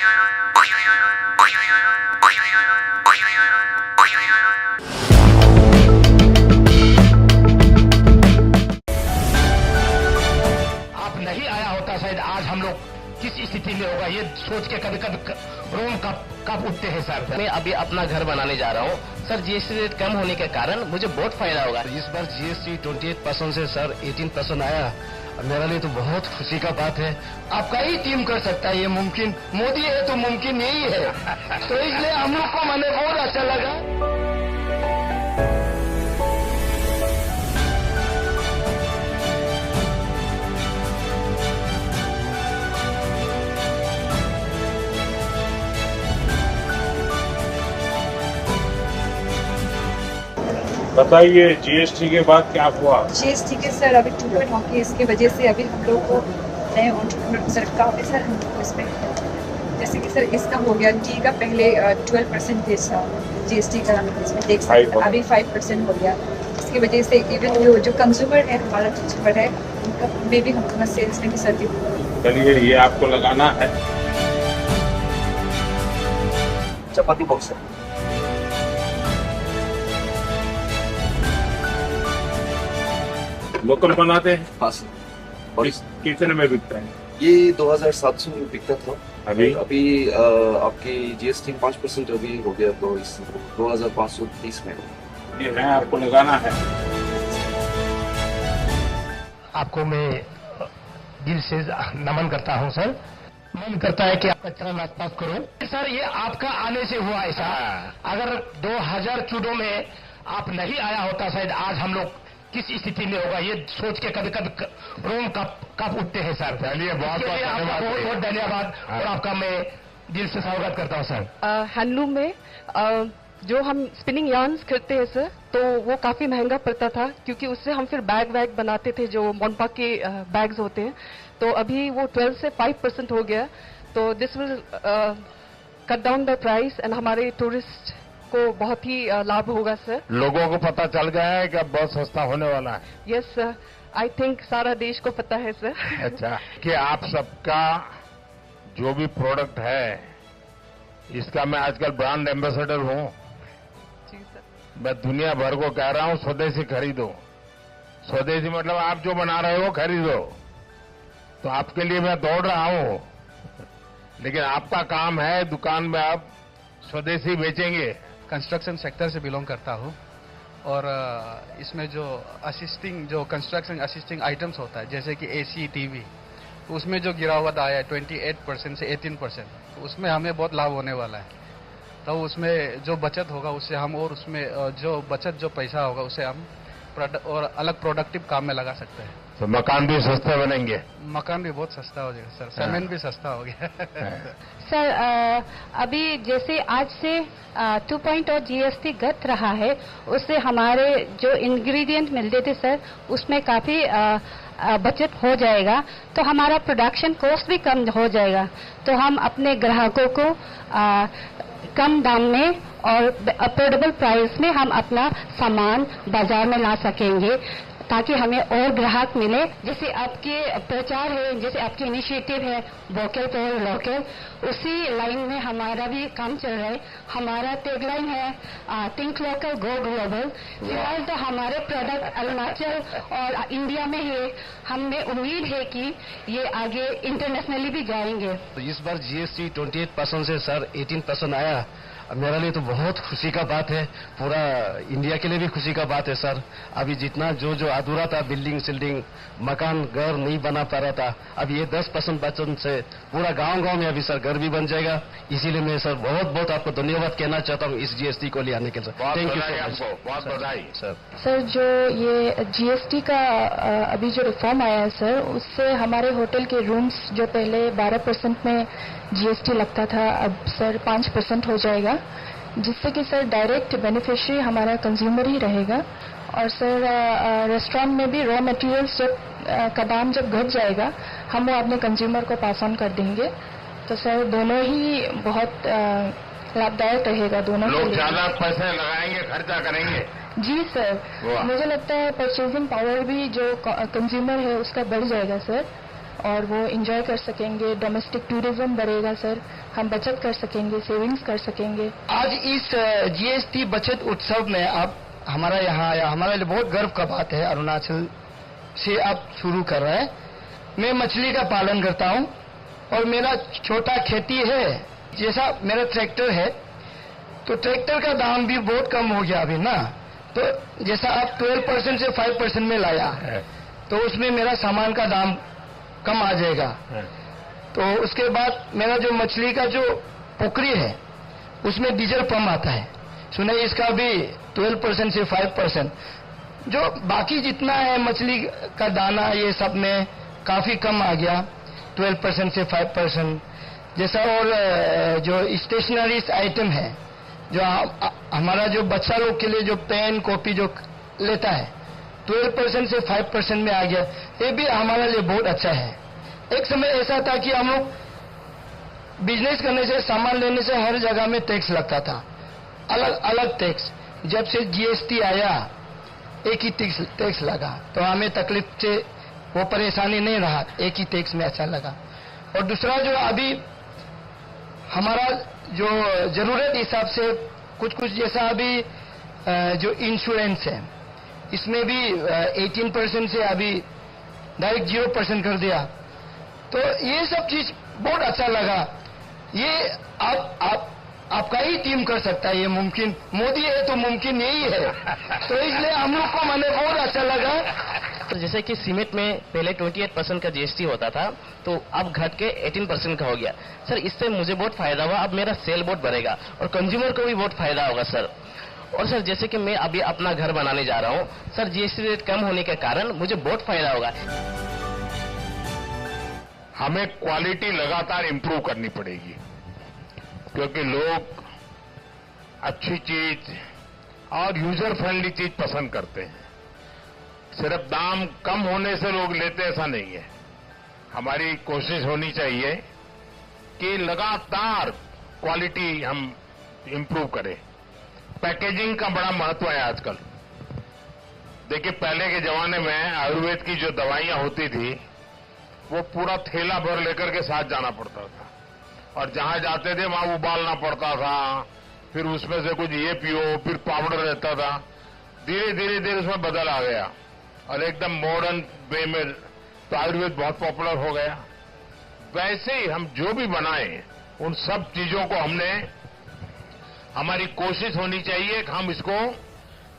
आप नहीं आया होता शायद आज हम लोग किस स्थिति में होगा, ये सोच के कभी कभी रोम कब उठते हैं सर। मैं अभी अपना घर बनाने जा रहा हूँ सर, जीएसटी रेट कम होने के कारण मुझे बहुत फायदा होगा। इस बार जीएसटी 28% से सर 18% आया, मेरे लिए तो बहुत खुशी का बात है। आपका ही टीम कर सकता है ये मुमकिन, मोदी है तो मुमकिन यही है। तो इसलिए हम लोग को मैंने बहुत अच्छा लगा। बताइए जीएसटी के बाद क्या हुआ? जीएसटी के सर अभी ट्रीटमेंट होगी, इसकी वजह से अभी हम लोग को नए एंटरप्रेन्योर सर काफ़ी सर हम लोग इसमें, जैसे कि सर इसका हो गया टी का पहले 12% था जीएसटी का, इसमें देख सकते अभी 5% हो गया। इसकी वजह से इवन जो कंज्यूमर है, हमारा कंज्यूमर है, उनका में भी हम अपना सेल्स में भी सर। चलिए ये आपको लगाना है। चपाती बॉक्स है। लोकल बनाते हैं? हाँ सर। और कितने में बिकता है? ये 2700 में बिकता था। अभी आपकी जीएसटी 5% अभी हो गया, तो इस 2530 में ये है, आपको लगाना है। आपको मैं दिल से नमन करता हूं सर। मन करता है कि आपका चरण आसपास करो सर। ये आपका आने से हुआ ऐसा। अगर 2014 में आप नहीं आया होता शायद आज हम लोग किस स्थिति में होगा, ये सोच के कभी कभी रोम कब उठते हैं सर। चलिए बहुत बहुत धन्यवाद और आपका मैं दिल से स्वागत करता हूँ सर। हैंडलूम में जो हम स्पिनिंग यार्न्स करते हैं सर, तो वो काफ़ी महंगा पड़ता था, क्योंकि उससे हम फिर बैग बनाते थे जो मोनपा के बैग्स होते हैं। तो अभी वो 12 से 5% हो गया। तो this will cut down the price and हमारे टूरिस्ट को बहुत ही लाभ होगा सर। लोगों को पता चल गया है कि अब बहुत सस्ता होने वाला है। यस सर, आई थिंक सारा देश को पता है सर। अच्छा, कि आप सबका जो भी प्रोडक्ट है, इसका मैं आजकल ब्रांड एम्बेसडर हूँ। जी सर। मैं दुनिया भर को कह रहा हूँ स्वदेशी खरीदो। स्वदेशी मतलब आप जो बना रहे हो खरीदो। तो आपके लिए मैं दौड़ रहा हूँ, लेकिन आपका काम है दुकान में आप स्वदेशी बेचेंगे। कंस्ट्रक्शन सेक्टर से बिलोंग करता हूँ, और इसमें जो कंस्ट्रक्शन असिस्टिंग आइटम्स होता है, जैसे कि एसी, टीवी, तो उसमें जो गिरावट आया है 28% से 18%, तो उसमें हमें बहुत लाभ होने वाला है। तो उसमें जो बचत होगा उससे हम, और उसमें जो पैसा होगा उससे हम और अलग प्रोडक्टिव काम में लगा सकते हैं। तो मकान भी सस्ते बनेंगे। मकान भी बहुत सस्ता हो जाएगा सर, सीमेंट भी सस्ता हो गया। सर अभी जैसे आज से 2 पॉइंट और जीएसटी घट रहा है, उससे हमारे जो इंग्रेडिएंट मिलते थे सर, उसमें काफ़ी बचत हो जाएगा। तो हमारा प्रोडक्शन कॉस्ट भी कम हो जाएगा। तो हम अपने ग्राहकों को कम दाम में और अफोर्डेबल प्राइस में हम अपना सामान बाजार में ला सकेंगे, ताकि हमें और ग्राहक मिले। जैसे आपके प्रचार है, जैसे आपकी इनिशिएटिव है वोकल फॉर लोकल, उसी लाइन में हमारा भी काम चल रहा है। हमारा टैगलाइन है थिंक लोकल गो ग्लोबल। फिलहाल तो हमारे प्रोडक्ट अरुणाचल और इंडिया में है, हमें उम्मीद है कि ये आगे इंटरनेशनली भी जाएंगे। तो इस बार जीएसटी 28% से सर 18% आया, मेरे लिए तो बहुत खुशी का बात है। पूरा इंडिया के लिए भी खुशी का बात है सर। अभी जितना जो अधूरा था, बिल्डिंग सिल्डिंग, मकान घर नहीं बना पा रहा था, अब ये 10% बचत से पूरा गांव में अभी सर घर भी बन जाएगा। इसीलिए मैं सर बहुत आपको धन्यवाद कहना चाहता हूँ इस जीएसटी को ले आने के लिए। Thank you sir. बहुत बधाई सर। सर जो ये जीएसटी का अभी जो रिफॉर्म आया है सर, उससे हमारे होटल के रूम्स जो पहले 12% में जीएसटी लगता था, अब सर 5% हो जाएगा, जिससे कि सर डायरेक्ट बेनिफिशियरी हमारा कंज्यूमर ही रहेगा। और सर रेस्टोरेंट में भी रॉ मटेरियल्स का दाम जब घट जाएगा, हम वो अपने कंज्यूमर को पास ऑन कर देंगे। तो सर दोनों ही बहुत लाभदायक रहेगा दोनों के लिए। लोग ज्यादा पैसे लगाएंगे, खर्चा करेंगे। जी सर, मुझे लगता है परचेजिंग पावर भी जो कंज्यूमर है उसका बढ़ जाएगा सर। और वो एंजॉय कर सकेंगे। डोमेस्टिक टूरिज्म बढ़ेगा सर, हम बचत कर सकेंगे, सेविंग्स कर सकेंगे। आज इस जीएसटी बचत उत्सव में आप हमारा यहाँ आया, हमारे लिए बहुत गर्व का बात है। अरुणाचल से आप शुरू कर रहे हैं। मैं मछली का पालन करता हूँ और मेरा छोटा खेती है। जैसा मेरा ट्रैक्टर है तो ट्रैक्टर का दाम भी बहुत कम हो गया अभी ना, तो जैसा आप 12% से 5% में लाया तो उसमें मेरा सामान का दाम कम आ जाएगा। तो उसके बाद मेरा जो मछली का जो पोखरी है उसमें डीजल पंप आता है, सुने इसका भी 12% से 5%। जो बाकी जितना है मछली का दाना ये सब में काफी कम आ गया, 12% से 5% जैसा। और जो स्टेशनरी आइटम है, जो हमारा जो बच्चा लोग के लिए जो पेन कॉपी जो लेता है 12% से 5% में आ गया, ये भी हमारे लिए बहुत अच्छा है। एक समय ऐसा था कि हम लोग बिजनेस करने से, सामान लेने से हर जगह में टैक्स लगता था, अलग अलग टैक्स। जब से जीएसटी आया एक ही टैक्स लगा तो हमें तकलीफ से वो परेशानी नहीं रहा, एक ही टैक्स में अच्छा लगा। और दूसरा जो अभी हमारा जो जरूरत हिसाब से कुछ कुछ जैसा अभी जो इंश्योरेंस है इसमें भी 18% से अभी डायरेक्ट 0% कर दिया, तो ये सब चीज बहुत अच्छा लगा। ये आपका ही टीम कर सकता है, ये मुमकिन मोदी है तो मुमकिन यही है, तो इसलिए हम लोग को मैंने बहुत अच्छा लगा। तो जैसे कि सीमेंट में पहले 28% का जीएसटी होता था तो अब घट के 18% का हो गया सर। इससे मुझे बहुत फायदा हुआ, अब मेरा सेल बहुत बढ़ेगा और कंज्यूमर को भी बहुत फायदा होगा सर। और सर जैसे कि मैं अभी अपना घर बनाने जा रहा हूँ सर, जीएसटी रेट कम होने के कारण मुझे बहुत फायदा होगा। हमें क्वालिटी लगातार इंप्रूव करनी पड़ेगी क्योंकि लोग अच्छी चीज और यूजर फ्रेंडली चीज पसंद करते हैं। सिर्फ दाम कम होने से लोग लेते ऐसा नहीं है। हमारी कोशिश होनी चाहिए कि लगातार क्वालिटी हम इंप्रूव करें। पैकेजिंग का बड़ा महत्व है आजकल। देखिए पहले के जमाने में आयुर्वेद की जो दवाइयां होती थी वो पूरा थैला भर लेकर के साथ जाना पड़ता था और जहां जाते थे वहां उबालना पड़ता था, फिर उसमें से कुछ ये पियो, फिर पाउडर रहता था। धीरे धीरे उसमें बदल आ गया और एकदम मॉडर्न वे में तो आयुर्वेद बहुत पॉपुलर हो गया। वैसे ही हम जो भी बनाएं उन सब चीजों को हमारी कोशिश होनी चाहिए कि हम इसको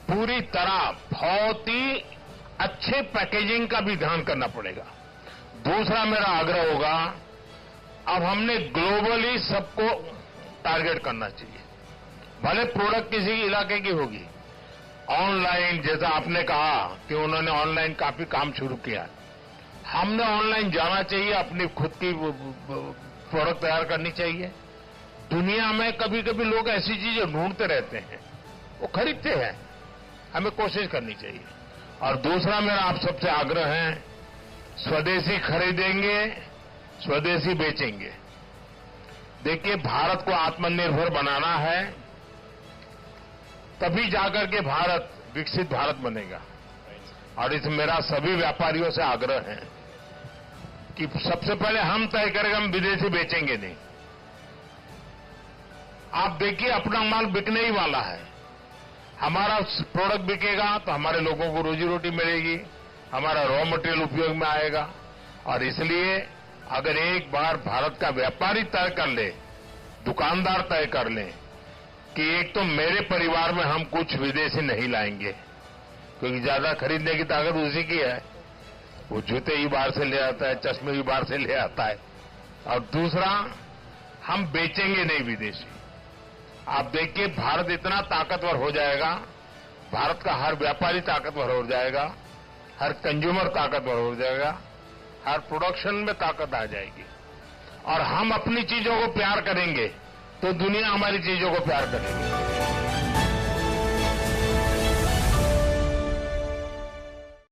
पूरी तरह बहुत ही अच्छे पैकेजिंग का भी ध्यान करना पड़ेगा। दूसरा मेरा आग्रह होगा, अब हमने ग्लोबली सबको टारगेट करना चाहिए। भले प्रोडक्ट किसी इलाके की होगी, ऑनलाइन जैसा आपने कहा कि उन्होंने ऑनलाइन काफी काम शुरू किया, हमने ऑनलाइन जाना चाहिए, अपनी खुद की प्रोडक्ट तैयार करनी चाहिए। दुनिया में कभी कभी लोग ऐसी चीजें ढूंढते रहते हैं, वो खरीदते हैं, हमें कोशिश करनी चाहिए। और दूसरा मेरा आप सबसे आग्रह है, स्वदेशी खरीदेंगे, स्वदेशी बेचेंगे। देखिए भारत को आत्मनिर्भर बनाना है, तभी जाकर के भारत विकसित भारत बनेगा। और इस मेरा सभी व्यापारियों से आग्रह है कि सबसे पहले हम तय करेंगे, हम विदेशी बेचेंगे नहीं। आप देखिए अपना माल बिकने ही वाला है, हमारा प्रोडक्ट बिकेगा तो हमारे लोगों को रोजी रोटी मिलेगी, हमारा रॉ मटेरियल उपयोग में आएगा। और इसलिए अगर एक बार भारत का व्यापारी तय कर ले, दुकानदार तय कर ले कि एक तो मेरे परिवार में हम कुछ विदेशी नहीं लाएंगे, क्योंकि ज्यादा खरीदने की ताकत उसी की है, वो जूते ही बाहर से ले आता है, चश्मे भी बाहर से ले आता है। और दूसरा, हम बेचेंगे नहीं विदेशी। आप देखिए भारत इतना ताकतवर हो जाएगा, भारत का हर व्यापारी ताकतवर हो जाएगा, हर कंज्यूमर ताकतवर हो जाएगा, हर प्रोडक्शन में ताकत आ जाएगी। और हम अपनी चीजों को प्यार करेंगे तो दुनिया हमारी चीजों को प्यार करेगी।